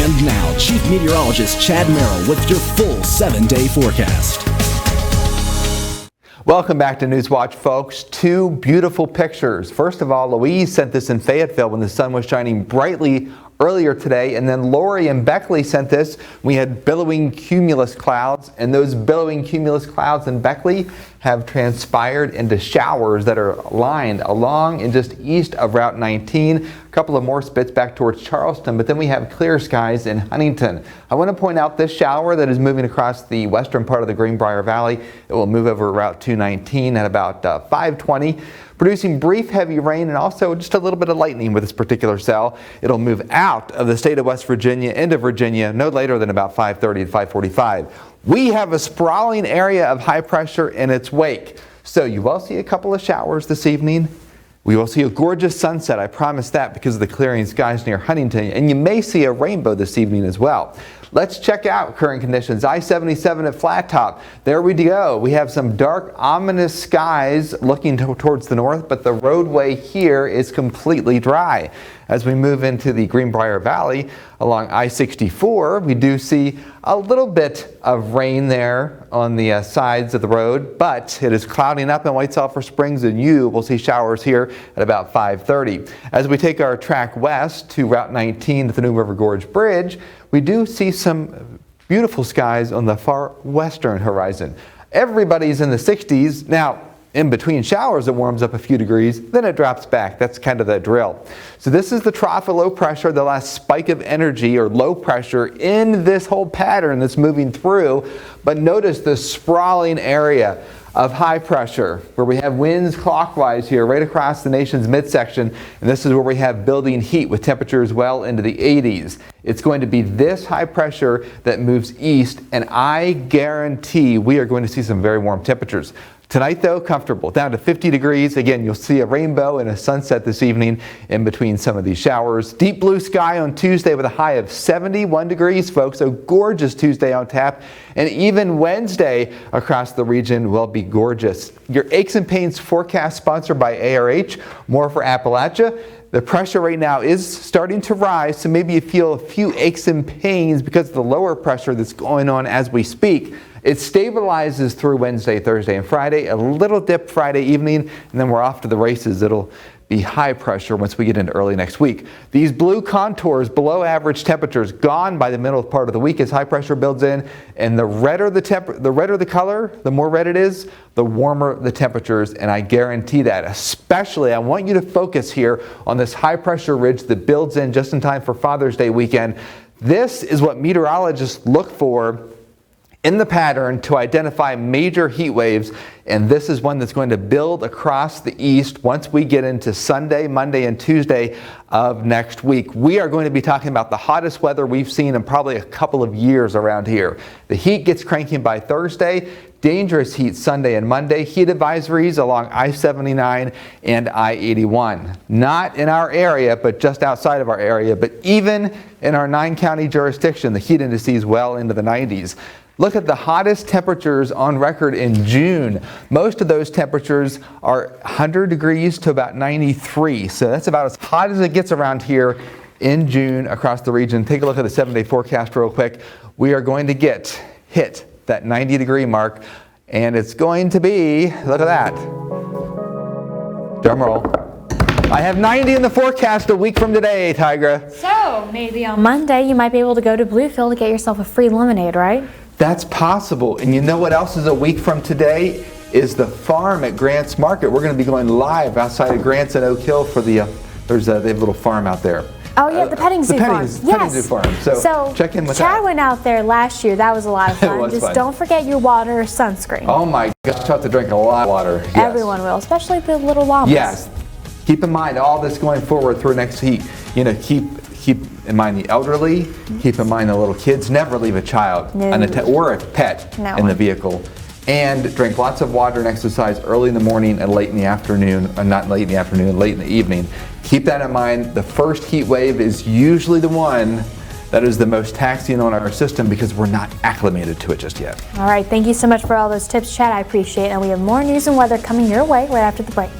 And now, Chief Meteorologist Chad Merrill with your full 7-day forecast. Welcome back to Newswatch, folks. Two beautiful pictures. First of all, Louise sent this in Fayetteville when the sun was shining brightly earlier today, and then Lori and Beckley sent this. We had billowing cumulus clouds, and those billowing cumulus clouds in Beckley have transpired into showers that are lined along and just east of Route 19. A couple of more spits back towards Charleston, but then we have clear skies in Huntington. I want to point out this shower that is moving across the western part of the Greenbrier Valley. It will move over Route 219 at about 5:20. Producing brief heavy rain and also just a little bit of lightning with this particular cell. It'll move out of the state of West Virginia into Virginia no later than about 5:30 to 5:45. We have a sprawling area of high pressure in its wake. So you will see a couple of showers this evening. We will see a gorgeous sunset, I promise that, because of the clearing skies near Huntington. And you may see a rainbow this evening as well. Let's check out current conditions. I-77 at Flat Top. There we go. We have some dark, ominous skies looking towards the north, but the roadway here is completely dry. As we move into the Greenbrier Valley along I-64, we do see a little bit of rain there on the sides of the road, but it is clouding up in White Sulphur Springs, and you will see showers here at about 5:30. As we take our track west to Route 19 at the New River Gorge Bridge, we do see some beautiful skies on the far western horizon. Everybody's in the 60s. Now, in between showers, it warms up a few degrees, then it drops back. That's kind of the drill. So this is the trough of low pressure, the last spike of energy or low pressure in this whole pattern that's moving through. But notice the sprawling area of high pressure where we have winds clockwise here right across the nation's midsection, and this is where we have building heat with temperatures well into the 80s. It's going to be this high pressure that moves east, and I guarantee we are going to see some very warm temperatures. Tonight, though, comfortable, down to 50 degrees. Again, you'll see a rainbow and a sunset this evening in between some of these showers. Deep blue sky on Tuesday with a high of 71 degrees, folks. A gorgeous Tuesday on tap. And even Wednesday across the region will be gorgeous. Your Aches and Pains forecast sponsored by ARH. More for Appalachia. The pressure right now is starting to rise, so maybe you feel a few aches and pains because of the lower pressure that's going on as we speak. It stabilizes through Wednesday, Thursday, and Friday, a little dip Friday evening, and then we're off to the races. It'll be high pressure once we get into early next week. These blue contours, below average temperatures, gone by the middle part of the week as high pressure builds in, and the redder the color, the more red it is, the warmer the temperatures, and I guarantee that. Especially, I want you to focus here on this high pressure ridge that builds in just in time for Father's Day weekend. This is what meteorologists look for in the pattern to identify major heat waves, and this is one that's going to build across the east once we get into Sunday, Monday, and Tuesday of next week. We are going to be talking about the hottest weather we've seen in probably a couple of years around here. The heat gets cranking by Thursday, dangerous heat Sunday and Monday, heat advisories along I-79 and I-81. Not in our area, but just outside of our area, but even in our 9-county jurisdiction, the heat indices well into the 90s. Look at the hottest temperatures on record in June. Most of those temperatures are 100 degrees to about 93. So that's about as hot as it gets around here in June across the region. Take a look at the 7-day forecast real quick. We are going to hit that 90-degree mark, and it's going to be, look at that. Drum roll. I have 90 in the forecast a week from today, Tigra. So maybe on Monday you might be able to go to Bluefield to get yourself a free lemonade, right? That's possible. And you know what else is a week from today? Is the farm at Grant's Market. We're going to be going live outside of Grant's at Oak Hill for the, they have a little farm out there. Oh yeah, the petting zoo farm. Yes. Petting zoo farm. So check in with that. Chad went out there last year. That was a lot of fun. It was Just fun. Don't forget your water or sunscreen. Oh my gosh, you have to drink a lot of water. Yes. Everyone will, especially the little llamas. Yes. Keep in mind all this going forward through next week. You know, keep in mind the elderly, keep in mind the little kids. Never leave a child or a pet in the vehicle. And drink lots of water and exercise early in the morning and late in the afternoon, or not late in the afternoon, late in the evening. Keep that in mind. The first heat wave is usually the one that is the most taxing on our system because we're not acclimated to it just yet. All right, thank you so much for all those tips, Chad. I appreciate it. And we have more news and weather coming your way right after the break.